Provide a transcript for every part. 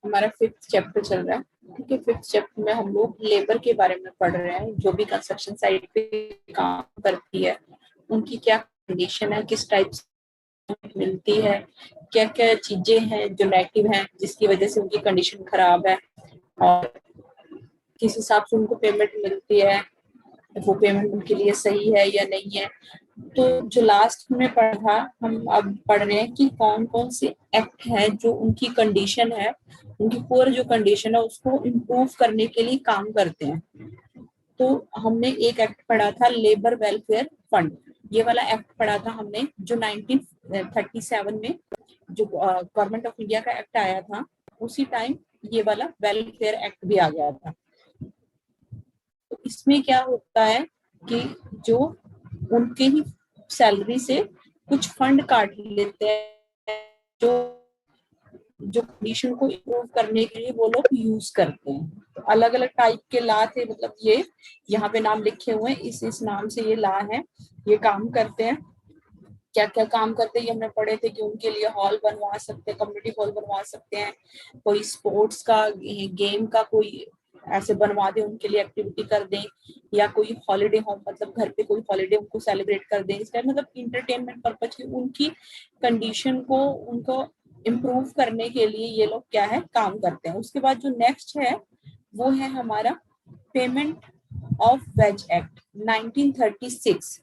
हमारा 5th chapter चल रहा है। ठीक है, 5th चैप्टर में हम लोग लेबर के बारे में पढ़ रहे हैं। जो भी कंस्ट्रक्शन साइट पे काम करती है उनकी क्या कंडीशन है, किस टाइप से मिलती है, क्या क्या चीजें हैं जो नेगेटिव हैं जिसकी वजह से उनकी कंडीशन खराब है, और किस हिसाब से उनको पेमेंट मिलती है, वो पेमेंट उनके लिए सही है या नहीं है। तो जो लास्ट में पढ़ा, हम अब पढ़ रहे हैं कि कौन कौन से एक्ट हैं जो उनकी कंडीशन है, उनकी पूरी जो कंडीशन है उसको इम्प्रूव करने के लिए काम करते हैं। तो हमने एक एक्ट पढ़ा था लेबर वेलफेयर फंड, ये वाला एक्ट पढ़ा था हमने जो 1937 में जो गवर्नमेंट ऑफ इंडिया का एक्ट आया था, उसी टाइम ये वाला वेलफेयर एक्ट भी आ गया था। तो इसमें क्या होता है कि जो उनके ही सैलरी से कुछ फंड काट लेते हैं जो जो कंडीशन को इम्प्रूव करने के लिए वो लोग यूज करते हैं। तो अलग अलग टाइप के लॉ थे, मतलब ये यहाँ पे नाम लिखे हुए हैं, इस नाम से ये लॉ है, ये काम करते हैं। क्या क्या काम करते हैं ये हमने पढ़े थे कि उनके लिए हॉल बनवा सकते हैं, कम्युनिटी हॉल बनवा सकते हैं, कोई स्पोर्ट्स का गेम का कोई ऐसे बनवा दें, उनके लिए एक्टिविटी कर दें, या कोई हॉलीडे होम मतलब घर पे कोई हॉलीडे उनको सेलिब्रेट कर दें। इसका मतलब इंटरटेनमेंट पर्पज की उनकी कंडीशन को उनको इम्प्रूव करने के लिए ये लोग क्या है काम करते हैं। उसके बाद जो नेक्स्ट है वो है हमारा पेमेंट ऑफ वेज एक्ट 1936।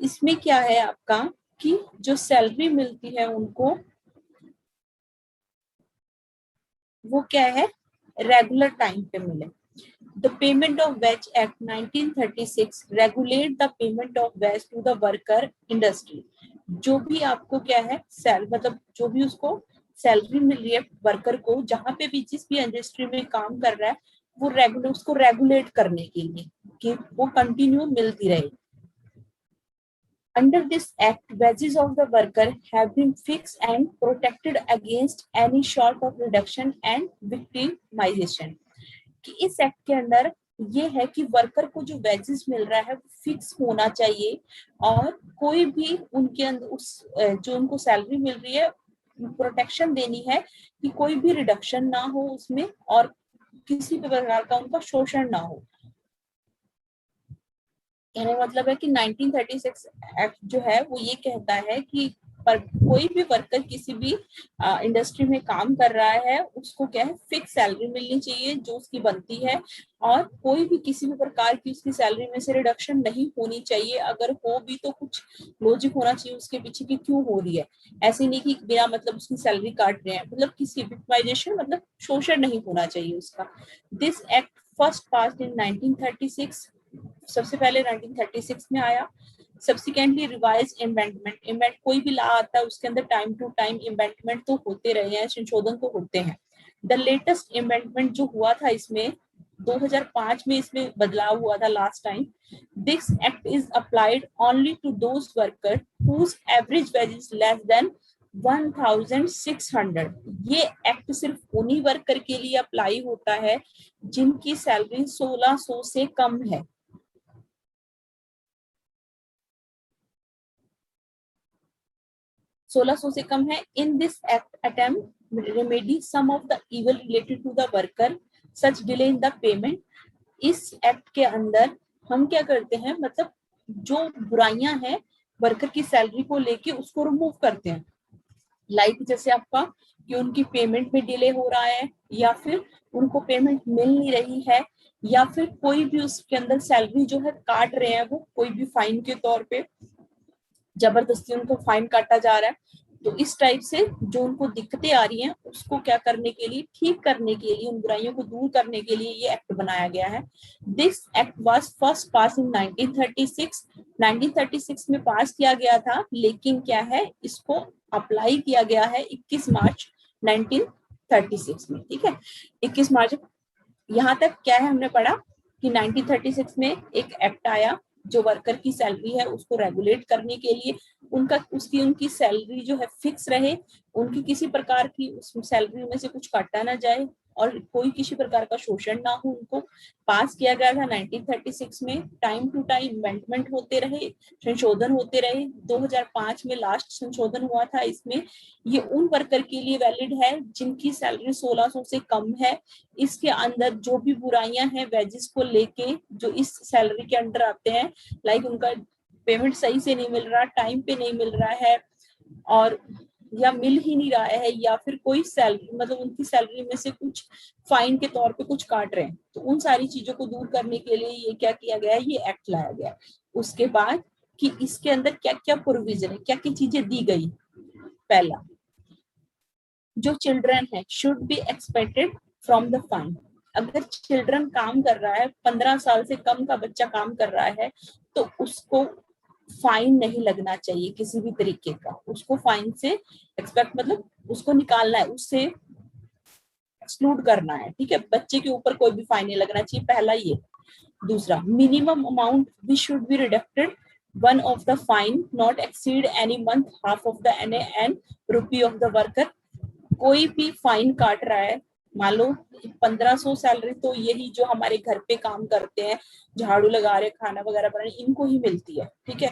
इसमें क्या है आपका कि जो सैलरी मिलती है उनको वो क्या है रेगुलर टाइम पे मिले। The payment of wage act 1936 regulate the payment of wage to the worker industry. जो भी आपको क्या है मतलब जो भी उसको सैलरी मिल रही है वर्कर को, जहां पे भी जिस भी इंडस्ट्री में काम कर रहा है, वो रेगुलर उसको रेगुलेट करने के लिए कि वो कंटिन्यू मिलती रहे। Under this act, wages of the worker have been fixed and protected against any sort of reduction and victimization. कि इस एक्ट के अंदर ये है कि वर्कर को जो वेजेस मिल रहा है वो फिक्स होना चाहिए, और कोई भी उनके अंदर उस जो उनको सैलरी मिल रही है प्रोटेक्शन देनी है कि कोई भी रिडक्शन ना हो उसमें, और किसी भी प्रकार का उनका शोषण ना हो। कहने का मतलब है कि 1936 एक्ट जो है वो ये कहता है कि पर कोई भी वर्कर किसी भी इंडस्ट्री में काम कर रहा है उसको क्या है फिक्स सैलरी मिलनी चाहिए जो उसकी बनती है, और कोई भी किसी भी प्रकार की उसकी सैलरी में से रिडक्शन नहीं होनी चाहिए। अगर हो भी तो कुछ लॉजिक होना चाहिए उसके पीछे कि क्यों हो रही है। ऐसे नहीं कि बिना मतलब उसकी सैलरी काट रहे हैं, मतलब किसी विक्टिमाइजेशन मतलब शोषण नहीं होना चाहिए उसका। This act first passed in 1936, सबसे पहले 1936 में आया। सब्सिक्वेंटली रिवाइज इम्बेंटमेंट कोई भी ला आता है उसके अंदर टाइम टू टाइम इम्बेंटमेंट तो होते रहे हैं, संशोधन तो होते हैं। द लेटेस्ट इम्बेंटमेंट जो हुआ था इसमें 2005 में इसमें बदलाव हुआ था last time. This act is applied only to those worker whose average wage is less than 1600। ये एक्ट सिर्फ उन्हीं वर्कर के लिए अप्लाई होता है जिनकी सैलरी 1600 से कम है। सोलह सौ से कम है। In this act attempt remedy some of the evil related to the worker such delay in the payment. इस एक्ट के अंदर हम क्या करते हैं, मतलब जो बुराइयां हैं वर्कर की सैलरी को लेके उसको रिमूव करते हैं। लाइक जैसे आपका कि उनकी पेमेंट में डिले हो रहा है, या फिर उनको पेमेंट मिल नहीं रही है, या फिर कोई भी उसके अंदर सैलरी जो है काट रहे हैं, वो कोई भी फाइन के तौर पे जबरदस्ती उनको फाइन काटा जा रहा है। तो इस टाइप से जो उनको दिक्कतें आ रही हैं उसको क्या करने के लिए, ठीक करने के लिए, उन बुराइयों को दूर करने के लिए ये एक्ट बनाया गया है। This act was first pass इन 1936। 1936 में पास किया गया था, लेकिन क्या है इसको अप्लाई किया गया है 21 मार्च 1936 में। ठीक है, 21 मार्च। यहाँ तक क्या है हमने पढ़ा कि 1936 में एक एक्ट आया जो वर्कर की सैलरी है उसको रेगुलेट करने के लिए उनका उसकी उनकी सैलरी जो है फिक्स रहे, उनकी किसी प्रकार की उस सैलरी में से कुछ काटा ना जाए और कोई किसी प्रकार का शोषण ना हो। उनको पास किया गया था 1936 में, टाइम टू टाइम अमेंडमेंट होते रहे, संशोधन होते रहे। 2005 में लास्ट संशोधन हुआ था इसमें। ये उन वर्कर के लिए वैलिड है जिनकी सैलरी 1600 से कम है। इसके अंदर जो भी बुराइयां हैं वेजेस को लेके जो इस सैलरी के अंडर आते हैं, लाइक उनका पेमेंट सही से नहीं मिल रहा, टाइम पे नहीं मिल रहा है, और या मिल ही नहीं रहा है, या फिर कोई सैलरी मतलब उनकी सैलरी में से कुछ फाइन के तौर पे कुछ काट रहे हैं, तो उन सारी चीजों को दूर करने के लिए ये क्या किया गया है, ये एक्ट लाया गया। उसके बाद कि इसके अंदर क्या क्या प्रोविजन है, क्या क्या चीजें दी गई। पहला, जो चिल्ड्रन है should be expected from the fine. अगर चिल्ड्रन काम कर रहा है, 15 साल से कम का बच्चा काम कर रहा है, तो उसको फाइन नहीं लगना चाहिए किसी भी तरीके का। उसको फाइन से एक्सपेक्ट मतलब उसको निकालना है, उससे एक्सक्लूड करना है, ठीक है। बच्चे के ऊपर कोई भी फाइन नहीं लगना चाहिए, पहला ये। दूसरा, minimum amount which should be deducted one of the fine not exceed any month half of the an rupee of the worker. कोई भी फाइन काट रहा है, मान लो 1500 सैलरी तो यही जो हमारे घर पे काम करते हैं, झाड़ू लगा रहे, खाना वगैरह बना रहे, इनको ही मिलती है, ठीक है।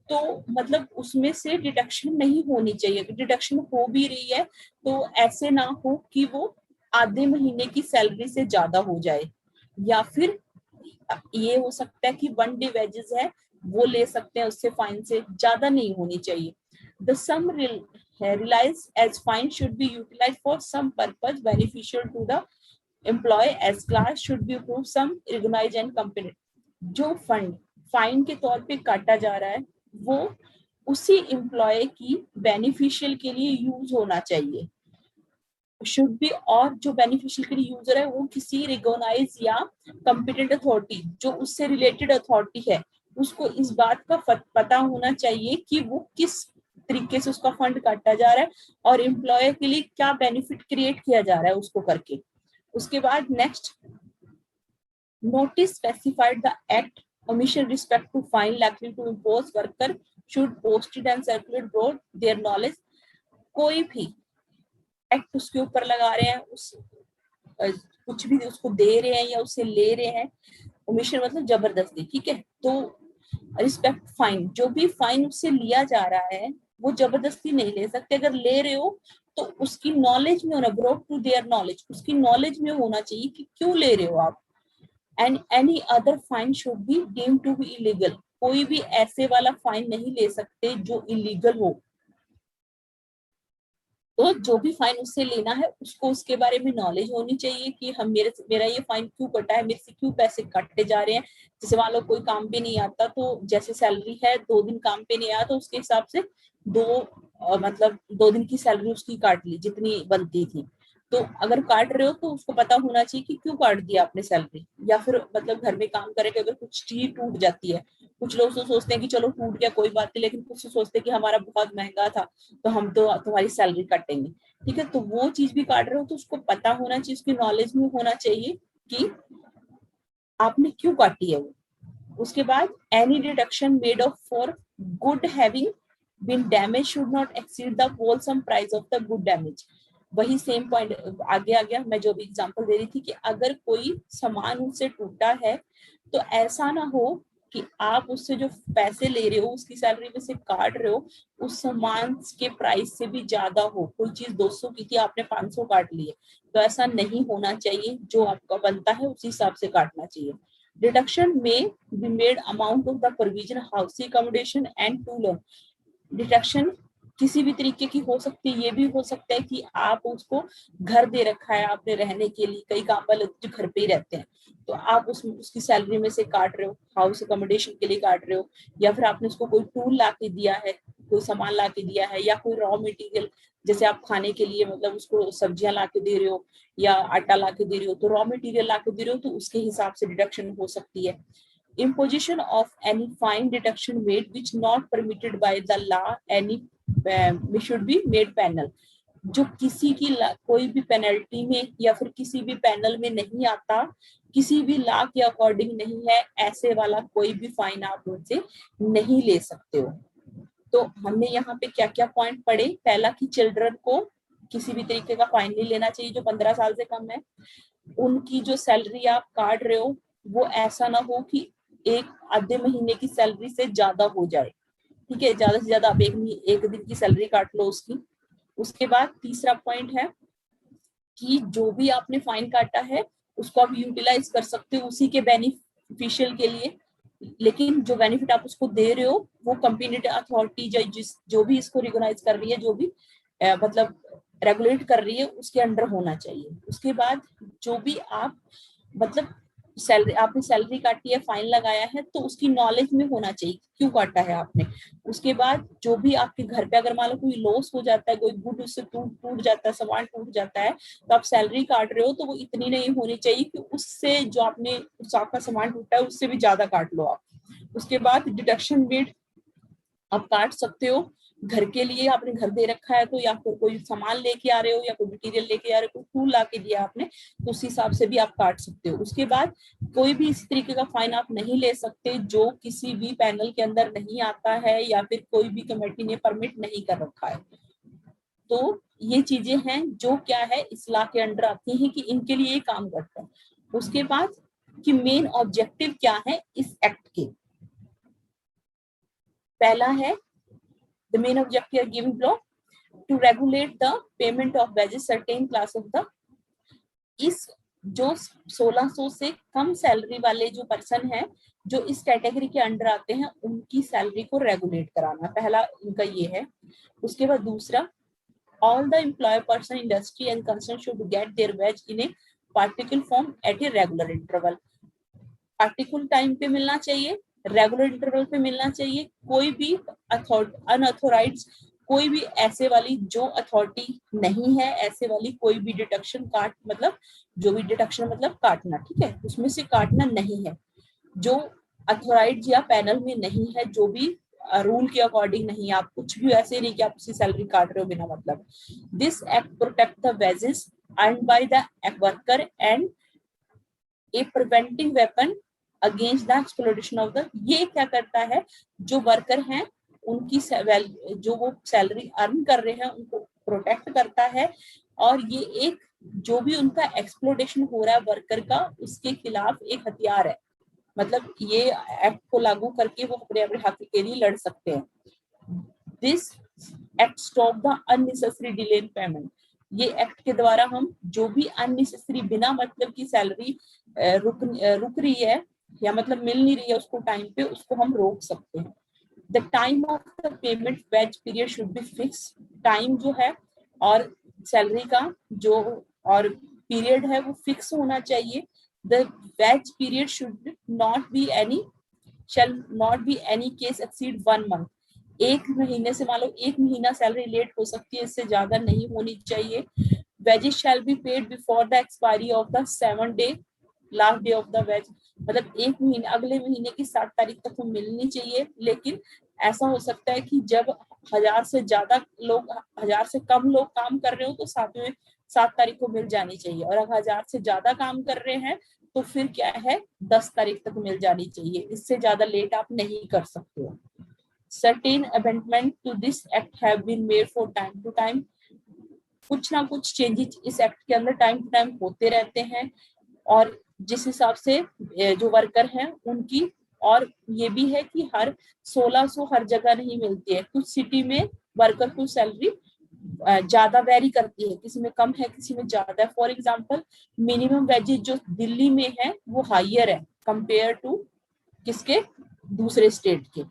तो मतलब उसमें से डिडक्शन नहीं होनी चाहिए। डिडक्शन हो भी रही है तो ऐसे ना हो कि वो आधे महीने की सैलरी से ज्यादा हो जाए, या फिर ये हो सकता है कि वन डे वेजेस है वो ले सकते हैं, उससे फाइन से ज्यादा नहीं होनी चाहिए। The sum realized as fine should be utilized for some purpose beneficial to the employee as class should be approved some recognized and competent। जो फंड फाइन के तौर पे काटा जा रहा है वो उसी एम्प्लॉय की बेनिफिशियल के लिए यूज होना चाहिए, शुड बी। और जो बेनिफिशियल के लिए यूजर है वो किसी रिकॉग्नाइज या कॉम्पिटेंट अथॉरिटी, जो उससे रिलेटेड अथॉरिटी है, उसको इस बात का पता होना चाहिए कि वो किस तरीके से उसका फंड काटा जा रहा है और एम्प्लॉयर के लिए क्या बेनिफिट क्रिएट किया जा रहा है उसको करके। उसके बाद next, notice specified the act omission respect to fine likely to impose worker should post it and circulate broad their knowledge। कोई भी एक्ट उसके ऊपर लगा रहे हैं, उस कुछ भी उसको दे रहे हैं या उससे ले रहे हैं, ओमिशन मतलब जबरदस्ती, ठीक है। तो रिस्पेक्ट फाइन, जो भी फाइन उससे लिया जा रहा है वो जबरदस्ती नहीं ले सकते। अगर ले रहे हो तो उसकी नॉलेज में होना, ब्रॉट टू देयर नॉलेज, उसकी नॉलेज में होना चाहिए कि क्यों ले रहे हो आप। And any other fine should be deemed to be illegal. कोई भी ऐसे वाला फाइन नहीं ले सकते जो इलीगल हो। तो जो भी फाइन उससे लेना है उसको उसके बारे में नॉलेज होनी चाहिए कि हम मेरा ये फाइन क्यों कटा है, मेरे से क्यों पैसे काटे जा रहे हैं। जैसे मान लो कोई काम पे नहीं आता, तो जैसे सैलरी है 2 दिन काम पे नहीं आया तो उसके हिसाब से मतलब 2 दिन की सैलरी उसकी काट ली जितनी बनती थी। तो अगर काट रहे हो तो उसको पता होना चाहिए कि क्यों काट दिया आपने सैलरी। या फिर मतलब घर में काम करके अगर कुछ चीज टूट जाती है, कुछ लोग तो सोचते हैं कि चलो टूट गया कोई बात नहीं, लेकिन कुछ तो सोचते हैं कि हमारा बहुत महंगा था तो हम तो तुम्हारी सैलरी काटेंगे, ठीक है। तो वो चीज भी काट रहे हो तो उसको पता होना चाहिए, उसकी नॉलेज में होना चाहिए कि आपने क्यों काटी है वो। उसके बाद any deduction made of for good having been damage should not exceed the wholesome price of the good damage. वही सेम पॉइंट आगे आ गया, मैं जो भी एग्जांपल दे रही थी कि अगर कोई सामान उससे टूटा है तो ऐसा ना हो कि आप उससे जो पैसे ले रहे हो उसकी सैलरी में से काट रहे हो उस सामान के प्राइस से भी ज्यादा हो। कोई चीज 200 की थी आपने 500 काट ली है, तो ऐसा नहीं होना चाहिए। जो आपका बनता है उसी हिसाब से काटना चाहिए। Deduction may be made amount of the provision housing accommodation and to loan। Deduction किसी भी तरीके की हो सकती है। ये भी हो सकता है कि आप उसको घर दे रखा है आपने रहने के लिए, कई काम वाले जो घर पे ही रहते हैं, तो आप उसकी सैलरी में से काट रहे हो, हाउस अकोमोडेशन के लिए काट रहे हो, या फिर आपने उसको कोई टूल ला के दिया है, कोई सामान ला के दिया है, या कोई रॉ मटेरियल जैसे आप खाने के लिए मतलब उसको सब्जियां ला के दे रहे हो या आटा ला के दे रहे हो, तो रॉ मटेरियल ला के दे रहे हो तो उसके हिसाब से डिडक्शन हो सकती है। Imposition of any fine deduction made which not permitted by the law any should be made penal। जो किसी की कोई भी पेनल्टी में या फिर किसी भी पैनल में नहीं आता, किसी भी लॉ के अकॉर्डिंग नहीं है, ऐसे वाला कोई भी फाइन आप उनसे नहीं ले सकते हो। तो हमने यहाँ पे क्या क्या पॉइंट पढ़े, पहला कि चिल्ड्रन को किसी भी तरीके का फाइन नहीं लेना चाहिए जो 15 साल से कम है। उनकी जो सैलरी आप काट रहे हो वो ऐसा ना हो कि एक आधे महीने की सैलरी से ज्यादा हो जाए, ठीक है, ज्यादा से ज्यादा आप एक दिन की सैलरी काट लो उसकी। उसके बाद तीसरा पॉइंट है कि जो भी आपने फाइन काटा है उसको आप यूटिलाइज कर सकते हो उसी के बेनिफिशियल के लिए, लेकिन जो बेनिफिट आप उसको दे रहे हो वो कंपीटेंट अथॉरिटी जो भी इसको रिकॉग्नाइज कर रही है, जो भी मतलब रेगुलेट कर रही है, उसके अंडर होना चाहिए। उसके बाद जो भी आप मतलब सैलरी आपने सैलरी काटी है, फाइन लगाया है, तो उसकी नॉलेज में होना चाहिए क्यों काटा है आपने। उसके बाद जो भी आपके घर पे अगर मान लो कोई लॉस हो जाता है, कोई गुड उससे टूट टूट जाता है, सामान टूट जाता है, तो आप सैलरी काट रहे हो तो वो इतनी नहीं होनी चाहिए कि उससे जो आपने आपका सामान टूटा है उससे भी ज्यादा काट लो आप। उसके बाद डिडक्शन बेड आप काट सकते हो, घर के लिए आपने घर दे रखा है तो, या फिर कोई सामान लेके आ रहे हो या कोई मटेरियल लेके आ रहे हो, कोई टूल ला के दिया आपने तो उस हिसाब से भी आप काट सकते हो। उसके बाद कोई भी इस तरीके का फाइन आप नहीं ले सकते जो किसी भी पैनल के अंदर नहीं आता है या फिर कोई भी कमेटी ने परमिट नहीं कर रखा है। तो ये चीजें हैं जो क्या है इस लॉ के अंडर आती हैं कि इनके लिए ये काम करता है। उसके बाद कि मेन ऑब्जेक्टिव क्या है इस एक्ट के, पहला है the main objective given law to regulate the payment of wages certain class of the, इस जो 1600 से कम सैलरी वाले जो पर्सन है जो इस कैटेगरी के अंडर आते हैं उनकी सैलरी को रेगुलेट कराना, पहला इनका ये है। उसके बाद दूसरा, all the employer person industry and concern should get their wage in a particular form at a regular interval, particular time पे मिलना चाहिए, रेगुलर इंटरवल पे मिलना चाहिए। कोई भी अनऑथोराइज कोई भी ऐसे वाली जो अथॉरिटी नहीं है, ऐसे वाली कोई भी डिडक्शन काट मतलब जो भी डिडक्शन मतलब काटना, ठीक है, उसमें से काटना नहीं है जो अथोराइज या पैनल में नहीं है, जो भी रूल के अकॉर्डिंग नहीं है। आप कुछ भी ऐसे नहीं कि आप उसकी सैलरी काट रहे हो बिना मतलब। This act protect the wages earned by the worker and A preventing weapon against the exploitation of the, ये क्या करता है जो वर्कर हैं उनकी जो वो सैलरी अर्न कर रहे हैं उनको प्रोटेक्ट करता है, और ये एक जो भी उनका एक्सप्लॉइटेशन हो रहा है वर्कर का उसके खिलाफ एक हथियार है। मतलब ये एक्ट को लागू करके वो अपने अपने हक के लिए लड़ सकते हैं। This act stop the unnecessary delay in payment, ये एक्ट के द्वारा हम जो भी अननेसेसरी बिना मतलब की सैलरी रुक रही है या मतलब मिल नहीं रही है उसको टाइम पे, उसको हम रोक सकते हैं। The time of the payment wage period should be fix, time जो है और सैलरी का जो और पीरियड है वो फिक्स होना चाहिए। The ways period should not be any shall not be any case exceed 1 month, एक महीने से मान लो एक महीना सैलरी लेट हो सकती है, इससे ज्यादा नहीं होनी चाहिए। Wages shall be paid before the expiry of the 7 day last day of the ways, मतलब एक महीने अगले महीने की 7 तारीख तक वो मिलनी चाहिए। लेकिन ऐसा हो सकता है कि जब 1000 से ज्यादा लोग 1000 से कम लोग काम कर रहे हो तो 7 तारीख को मिल जानी चाहिए, और अगर 1000 से ज्यादा काम कर रहे हैं तो फिर क्या है 10 तारीख तक मिल जानी चाहिए, इससे ज्यादा लेट आप नहीं कर सकते हो। Certain amendment to this act have been made for time to time, कुछ ना कुछ चेंजेस इस एक्ट के अंदर टाइम टू टाइम होते रहते हैं, और जिस हिसाब से जो वर्कर हैं उनकी, और ये भी है कि हर 1600 हर जगह नहीं मिलती है, कुछ सिटी में वर्कर को सैलरी ज्यादा वेरी करती है, किसी में कम है किसी में ज्यादा है। फॉर एग्जांपल मिनिमम वेजेस जो दिल्ली में है वो हायर है कंपेयर टू किसके दूसरे स्टेट के।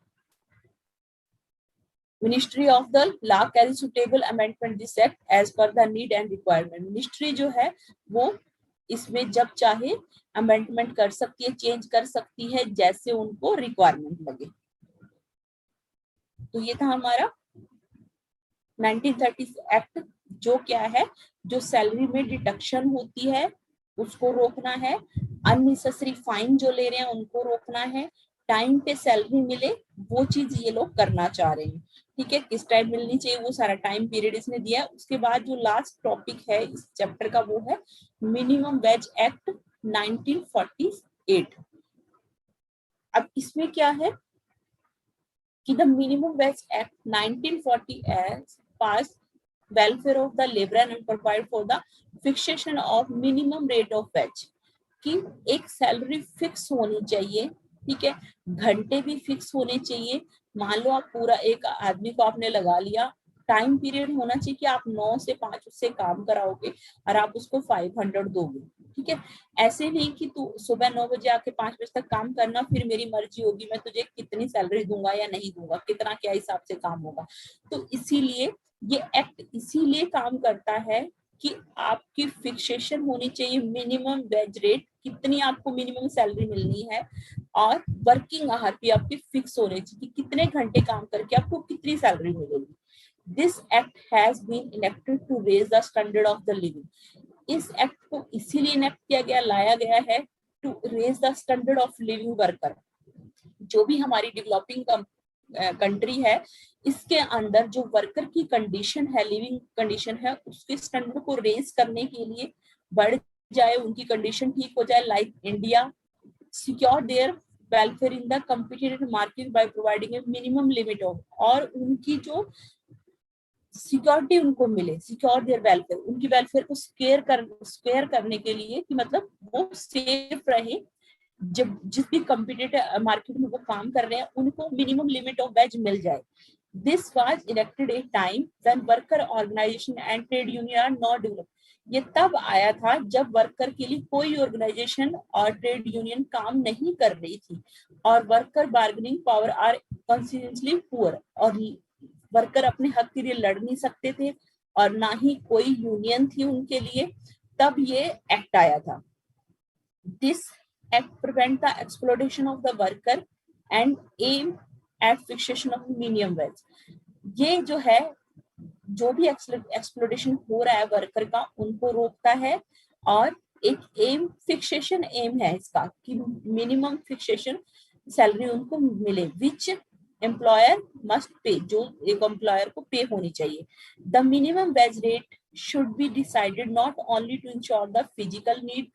Ministry of the law can suitable amendment this act as per the need and requirement, ministry जो है वो इसमें जब चाहे अमेंडमेंट कर सकती है, चेंज कर सकती है जैसे उनको रिक्वायरमेंट लगे। तो ये था हमारा 1930 एक्ट, जो क्या है जो सैलरी में डिडक्शन होती है उसको रोकना है, अननेसेसरी फाइन जो ले रहे हैं उनको रोकना है, टाइम पे सैलरी मिले वो चीज ये लोग करना चाह रहे हैं, ठीक है, किस टाइम मिलनी चाहिए वो सारा टाइम पीरियड इसने दिया है। उसके बाद जो लास्ट टॉपिक है इस चैप्टर का वो है मिनिमम वेज एक्ट 1948। अब इसमें क्या है कि the minimum wage act 1940 as pass welfare of the labour and provide for the fixation of minimum rate of wage, कि एक सैलरी फिक्स होनी चाहिए, ठीक है, घंटे भी फिक्स होने चाहिए। मान लो आप पूरा एक आदमी को आपने लगा लिया, टाइम पीरियड होना चाहिए कि आप 9 से 5 उससे काम कराओगे और आप उसको 500 दोगे, ठीक है। ऐसे नहीं कि तू सुबह 9 बजे आके 5 बजे तक काम करना, फिर मेरी मर्जी होगी मैं तुझे कितनी सैलरी दूंगा या नहीं दूंगा, कितना क्या हिसाब से काम होगा। तो इसीलिए ये एक्ट इसीलिए काम करता है कि आपकी फिक्सेशन होनी चाहिए, मिनिमम वेज रेट, कितनी आपको मिनिमम सैलरी मिलनी है, और वर्किंग आवर भी आपके फिक्स होने चाहिए कि कितने घंटे काम करके आपको कितनी सैलरी मिलेगी। This act has been enacted to raise the standard of the living. इस एक्ट को इसीलिए इनेक्ट किया गया, लाया गया है to raise the standard of living worker. जो भी हमारी डेवलपिंग कंट्री है, इसके अंदर जो वर्कर की कंडीशन है, लिविंग कंडीशन है, उसके स्टैंडर्ड को रेज करने के लिए बढ़ जाए, उनकी कंडीशन ठीक हो जाए। Like India secure their welfare in the competitive market by providing a minimum limit of, और उनकी जो सिक्योरिटी उनको मिले, सिक्योर देयर वेलफेयर, उनकी वेलफेयर को स्केयर करने के लिए कि मतलब वो सेफ रहे, जब जिस भी कॉम्पिटिटिव मार्केट में वो काम कर रहे हैं उनको मिनिमम लिमिट ऑफ वेज मिल जाए। This was elected a time when worker organisation and trade union are not developed. ये तब आया था जब वर्कर के लिए कोई ऑर्गेनाइजेशन और ट्रेड यूनियन काम नहीं कर रही थी, और worker bargaining power are consequently poor, और वर्कर अपने हक के लिए लड़ नहीं सकते थे, और ना ही कोई यूनियन थी उनके लिए। तब ये एक्ट आया था। This act prevent the exploitation of the worker and aim at fixation of minimum wage. ये जो है, जो भी एक्सप्लॉयटेशन हो रहा है वर्कर का, उनको रोकता है, और एक एम फिक्सेशन एम है इसका कि मिनिमम फिक्सेशन सैलरी उनको मिले, विच एम्प्लॉयर मस्ट पे, जो एक एम्प्लॉयर को पे होनी चाहिए। The minimum wage rate should be decided not only to ensure the physical need.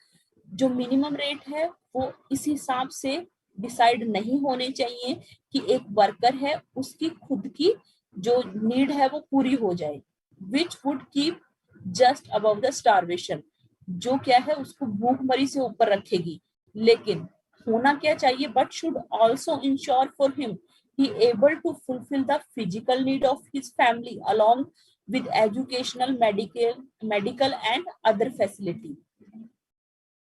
जो मिनिमम रेट है वो इस हिसाब से डिसाइड नहीं होने चाहिए कि एक वर्कर है उसकी खुद की जो नीड है वो पूरी हो जाए, which would keep just above the starvation, जो क्या है उसको भूखमरी से ऊपर रखेगी। लेकिन होना क्या चाहिए, but should also ensure for him he able to fulfill the physical need of his family along with educational, medical and other facility।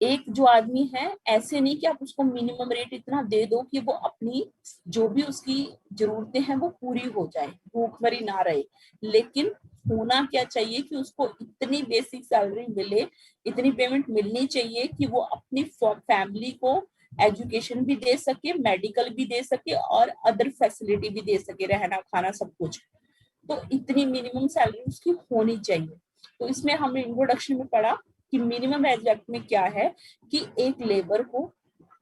एक जो आदमी है, ऐसे नहीं कि आप उसको मिनिमम रेट इतना दे दो कि वो अपनी जो भी उसकी जरूरतें हैं वो पूरी हो जाए, भूखमरी ना रहे। लेकिन होना क्या चाहिए कि उसको इतनी बेसिक सैलरी मिले, इतनी पेमेंट मिलनी चाहिए कि वो अपनी फैमिली को एजुकेशन भी दे सके, मेडिकल भी दे सके, और अदर फैसिलिटी भी दे सके, रहना खाना सब कुछ। तो इतनी मिनिमम सैलरी उसकी होनी चाहिए। तो इसमें हमने इंट्रोडक्शन में पढ़ा कि मिनिमम वेज एक्ट में क्या है, कि एक लेबर को,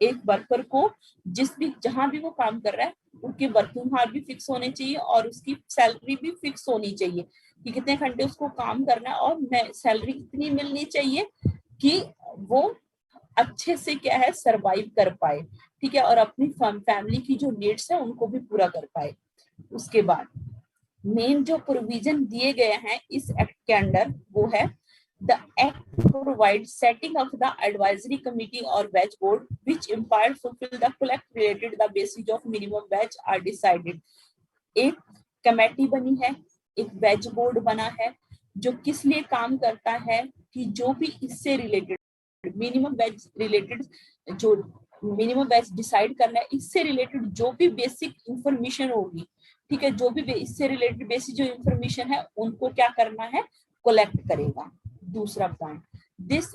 एक वर्कर को, जिस भी जहां भी वो काम कर रहा है उनके वर्किंग आवर भी फिक्स होने चाहिए, और उसकी सैलरी भी फिक्स होनी चाहिए कि कितने घंटे उसको काम करना है, और सैलरी इतनी मिलनी चाहिए कि वो अच्छे से क्या है सरवाइव कर पाए, ठीक है, और अपनी फैमिली की जो नीड्स है उनको भी पूरा कर पाए। उसके बाद मेन जो प्रोविजन दिए गए हैं इस एक्ट के अंडर वो है, the act provides setting of the advisory committee or wage board which empowered fulfill the collect related the basis of minimum wage are decided। एक कमेटी बनी है, एक वेज बोर्ड बना है, जो किस लिए काम करता है कि जो भी इससे रिलेटेड मिनिमम वेज रिलेटेड, जो मिनिमम वेज डिसाइड करना है, इससे रिलेटेड जो भी बेसिक इंफॉर्मेशन होगी, ठीक है, जो भी इससे रिलेटेड बेसिक जो इंफॉर्मेशन है उनको क्या करना है, कलेक्ट करेगा। दूसरा point, this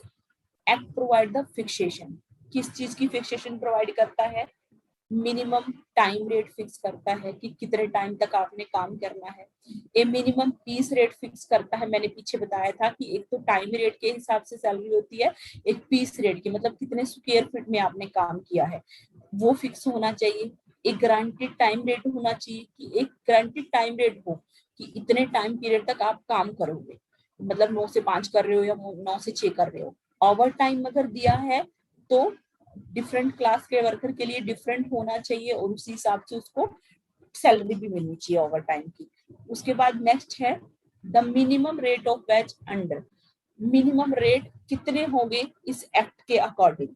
act provide the fixation, किस चीज की फिक्सेशन प्रोवाइड करता है, मिनिमम टाइम रेट फिक्स करता है कि कितने टाइम तक आपने काम करना है। A minimum piece rate fix करता है, मैंने पीछे बताया था कि एक तो टाइम रेट के हिसाब से सैलरी होती है, एक पीस रेट की मतलब कितने स्क्वायर फीट में आपने काम किया है वो फिक्स होना चाहिए। एक गारंटेड टाइम रेट होना चाहिए कि एक गारंटेड टाइम रेट हो कि इतने टाइम पीरियड तक आप काम करोगे, मतलब 9 से 5 कर रहे हो या 9 से 6 कर रहे हो। ओवर टाइम अगर दिया है तो डिफरेंट क्लास के वर्कर के लिए डिफरेंट होना चाहिए, और उसी हिसाब से उसको सैलरी भी मिलनी चाहिए ओवर टाइम की। उसके बाद नेक्स्ट है the minimum rate of veg under, minimum rate कितने होंगे इस एक्ट के according,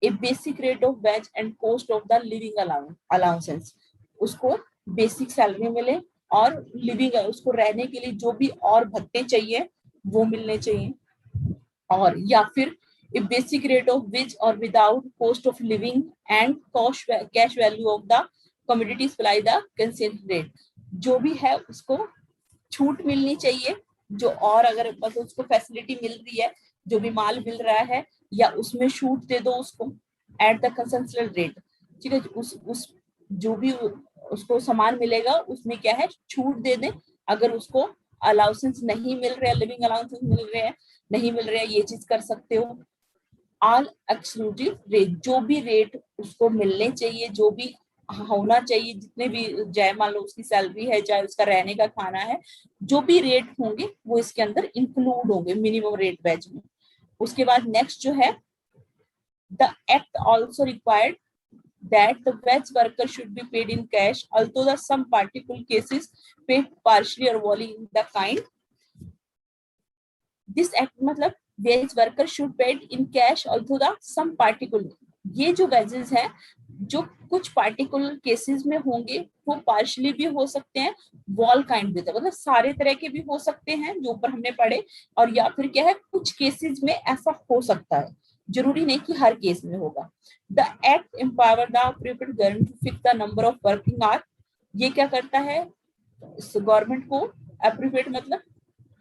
A basic rate of veg and cost of the living allowances, उसको बेसिक सैलरी मिले और लिविंग उसको रहने के लिए जो भी और भत्ते चाहिए वो मिलने चाहिए, और या फिर ए बेसिक रेट ऑफ विच और without cost of living and cost cash value of the commodity supply the consent rate, जो भी है उसको छूट मिलनी चाहिए, जो और अगर मतलब उसको फैसिलिटी मिल रही है, जो भी माल मिल रहा है या उसमें छूट दे दो उसको एट द कंसेंशनल रेट, ठीक है, उस जो भी उसको सामान मिलेगा उसमें क्या है छूट दे दें, अगर उसको अलाउंसेस नहीं मिल रहे, लिविंग अलाउंसेस मिल रहे हैं नहीं मिल रहे हैं, ये चीज कर सकते हो। ऑल एक्सक्लूसिव रेट, जो भी रेट उसको मिलने चाहिए, जो भी होना चाहिए, जितने भी चाहे मान लो उसकी सैलरी है चाहे उसका रहने का खाना है, जो भी रेट होंगे वो इसके अंदर इंक्लूड होंगे मिनिमम रेट वेज में। उसके बाद नेक्स्ट जो है the act also required that the wage worker should be paid in cash, although the some particular cases paid partially or wholly in the kind. This act मतलब wage worker should paid in cash, although the some particular, ये जो wages है जो कुछ particular cases में होंगे वो partially भी हो सकते हैं, वॉल काइंड भी, मतलब सारे तरह के भी हो सकते हैं जो ऊपर हमने पढ़े, और या फिर क्या है कुछ केसेस में ऐसा हो सकता है, जरूरी नहीं कि हर केस में होगा। The act empower the prepaid government to fix the number of working hour, ये क्या करता है गवर्नमेंट को अप्रोप्रिएट मतलब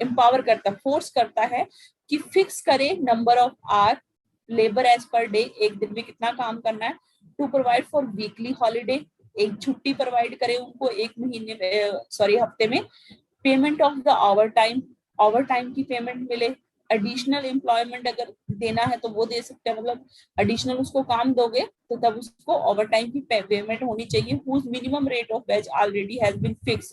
एम्पावर करता, फोर्स करता है कि फिक्स करे number of hour labour as per day, एक दिन में कितना काम करना है, to provide for weekly holiday, एक छुट्टी प्रोवाइड करे उनको एक महीने में सॉरी हफ्ते में, payment of the over time की पेमेंट मिले, एडिशनल एम्प्लॉयमेंट अगर देना है तो वो दे सकते हैं, मतलब एडिशनल उसको काम दोगे तो तब उसको ओवर टाइम की पेमेंट होनी चाहिए, whose minimum rate of wage already has been fix,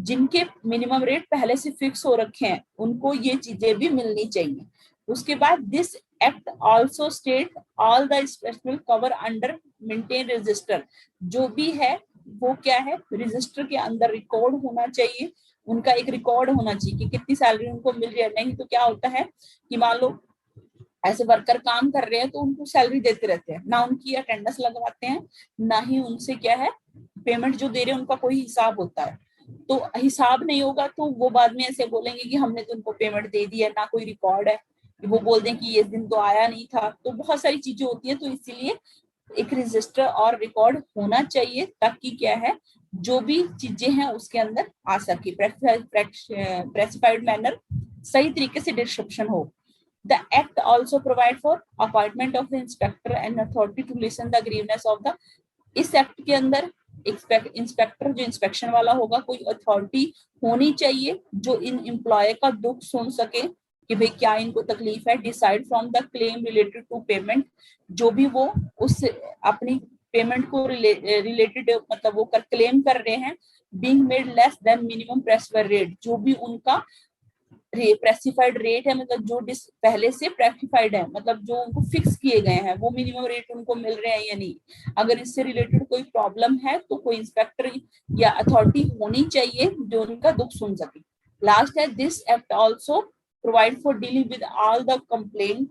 जिनके मिनिमम रेट पहले से फिक्स हो रखे हैं उनको ये चीजें भी मिलनी चाहिए। उसके बाद this act also state all the special cover under maintain register, जो भी है वो क्या है रजिस्टर के अंदर रिकॉर्ड होना चाहिए, उनका एक रिकॉर्ड होना चाहिए कि कितनी सैलरी उनको मिल रही है। नहीं तो क्या होता है कि मान लो ऐसे वर्कर काम कर रहे हैं तो उनको सैलरी देते रहते हैं, ना उनकी अटेंडेंस लगवाते हैं, ना ही उनसे क्या है पेमेंट जो दे रहे हैं उनका कोई हिसाब होता है, तो हिसाब नहीं होगा तो वो बाद में ऐसे बोलेंगे कि हमने तो उनको पेमेंट दे दी है, ना कोई रिकॉर्ड है, वो बोल दें कि ये दिन तो आया नहीं था, तो बहुत सारी चीजें होती है, तो इसीलिए एक रजिस्टर और रिकॉर्ड होना चाहिए ताकि क्या है जो भी चीजें हैं उसके अंदर आ सके, प्रेसिफाइड मैनर सही तरीके से डिस्क्रिप्शन हो। The act also provide for appointment of the inspector and authority to listen the grievances of the, इस एक्ट के अंदर इंस्पेक्टर जो इंस्पेक्शन वाला होगा कोई अथॉरिटी होनी चाहिए जो इन एम्प्लॉय का दुख सुन सके कि भाई क्या इनको तकलीफ है, decide from the claim related to payment, जो भी वो उस अपनी पेमेंट को रिलेटेड मतलब वो क्लेम कर रहे हैं, being made less than minimum prescribed rate, जो भी उनका प्रेसिफाइड रेट है मतलब जो पहले से प्रेसिफाइड है मतलब जो उनको फिक्स किए गए हैं वो मिनिमम रेट उनको मिल रहे हैं या नहीं, अगर इससे रिलेटेड कोई प्रॉब्लम है तो कोई इंस्पेक्टर या अथॉरिटी होनी चाहिए जो उनका दुख सुन सके। लास्ट है this act also provide for dealing with all the complaint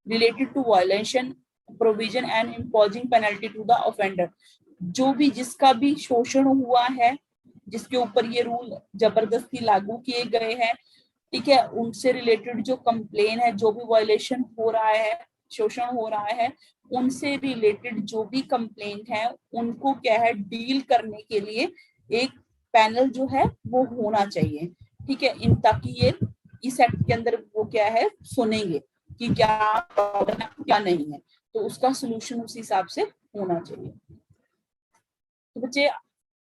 related to violation provision and imposing penalty to the offender, जो भी जिसका भी शोषण हुआ है जिसके ऊपर ये रूल जबरदस्ती लागू किए गए हैं, ठीक है, उनसे रिलेटेड जो कंप्लेन है, जो भी वायलेशन हो रहा है, शोषण हो रहा है, उनसे रिलेटेड जो भी कंप्लेंट है उनको क्या है डील करने के लिए एक पैनल जो है वो होना चाहिए, ठीक है, इन ताकि ये इस एक्ट के अंदर वो क्या है सुनेंगे कि क्या प्रॉब्लम है क्या नहीं है, तो उसका सोल्यूशन उस हिसाब से होना चाहिए। तो बच्चे